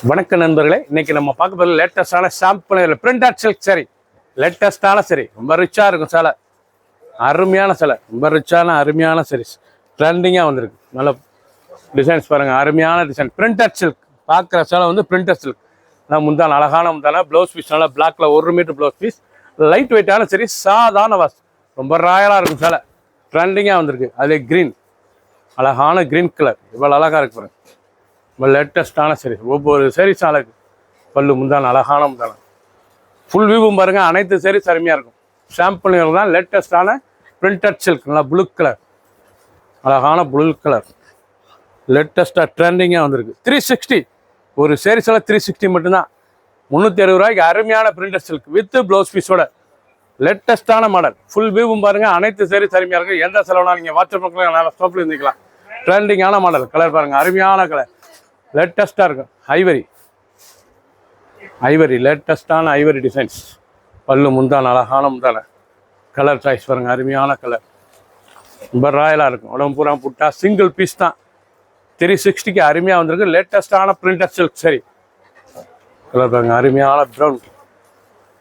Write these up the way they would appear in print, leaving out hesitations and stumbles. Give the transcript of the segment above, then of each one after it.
வணக்க நண்பர்களே, இன்னைக்கு நம்ம பார்க்க போகிற லேட்டஸ்டான சாம்பிள் பிரிண்டட் சில்க் சரி. லேட்டஸ்டான சரி, ரொம்ப ரிச்சாக இருக்கும் சேலை. அருமையான சேலை, ரொம்ப ரிச்சான அருமையான சரிஸ். ட்ரெண்டிங்காக வந்திருக்கு. நல்ல டிசைன்ஸ் பாருங்கள், அருமையான டிசைன். பிரிண்டட் சில்க் பார்க்குற சேலை வந்து பிரிண்டட் சில்க். நான் முந்தான அழகான முந்தான ப்ளவுஸ் பீஸ் நல்லா பிளாக்ல 1 மீட்டர் ப்ளவுஸ் பீஸ். லைட் வெயிட்டான சரி, சாதாரண வாஸ். ரொம்ப ராயலாக இருக்கும் சேலை. ட்ரெண்டிங்காக வந்திருக்கு. அதே க்ரீன், அழகான க்ரீன் கலர், இவ்வளோ அழகாக இருக்கு பாருங்க. ரொம்ப லேட்டஸ்டான சரி. ஒவ்வொரு சரிஸ் அழகு. பல்லு முந்தான அழகான முந்தான. ஃபுல் வியூவும் பாருங்க, அனைத்து சரிஸ் அருமையாக இருக்கும். சாம்பிள் தான் லேட்டஸ்டான பிரிண்டட் சில்க். நல்லா ப்ளூ கலர், அழகான ப்ளூ கலர். லேட்டஸ்டாக ட்ரெண்டிங்காக வந்திருக்கு. 360 ஒரு சரிஸில் 360 மட்டும்தான். 360 ரூபாய்க்கு அருமையான பிரிண்டட் சில்க் வித் ப்ளவுஸ் பீஸோட லேட்டஸ்டான மாடல். ஃபுல் வியூவும் பாருங்க, அனைத்து சரிஸ் அருமையாக இருக்கும். எந்த செலவுனா நீங்கள் வாட்ஸ்அப் நல்லா ஸ்டாப்பில் இருந்துக்கலாம். ட்ரெண்டிங்கான மாடல். கலர் பாருங்கள், அருமையான கலர். லேட்டஸ்ட்டாக இருக்கும். ஐவரி லேட்டஸ்டான ஐவரி டிசைன்ஸ். பல்லு முந்தான அழகான முந்தான. கலர் சாய்ஸ் பாருங்கள், அருமையான கலர். ரொம்ப ராயலாக இருக்கும். உடம்பு பூரா புட்டா சிங்கிள் பீஸ் தான். 360க்கு அருமையாக வந்திருக்கு. லேட்டஸ்டான பிரிண்டட் சில்க் சரி. கலர் பாருங்கள், அருமையான ப்ரௌன்.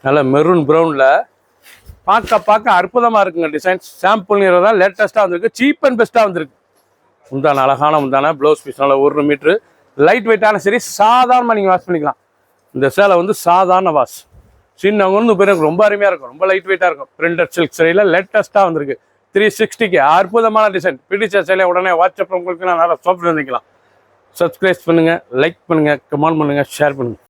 நல்ல மெரூன் ப்ரௌனில் பார்க்க அற்புதமாக இருக்குங்க டிசைன்ஸ். சாம்பிள் தான் லேட்டஸ்ட்டாக வந்திருக்கு. சீப் அண்ட் பெஸ்ட்டாக வந்திருக்கு. முந்தான அழகான முந்தான ப்ளவுஸ் பீஸ் நல்லா 1 மீட்ரு. லைட் வெயிட்டான சரி, சாதாரணமாக நீங்கள் வாஷ் பண்ணிக்கலாம். இந்த சேலை வந்து சாதாரண வாஷ். சின்னவங்க பேருக்கு ரொம்ப அருமையாக இருக்கும். ரொம்ப லைட் வெயிட்டாக இருக்கும். பிரிண்டட் சில்க் சரியில் லேட்டஸ்ட்டாக வந்திருக்கு. 360க்கு அற்புதமான டிசைன். பிடிச்ச சேலை உடனே வாட்ஸ்அப் உங்களுக்கு நான் நல்லா சாப்பிட்டு வந்துக்கலாம். சப்ஸ்கிரைப் பண்ணுங்கள், லைக் பண்ணுங்கள், கமெண்ட் பண்ணுங்கள், ஷேர் பண்ணுங்கள்.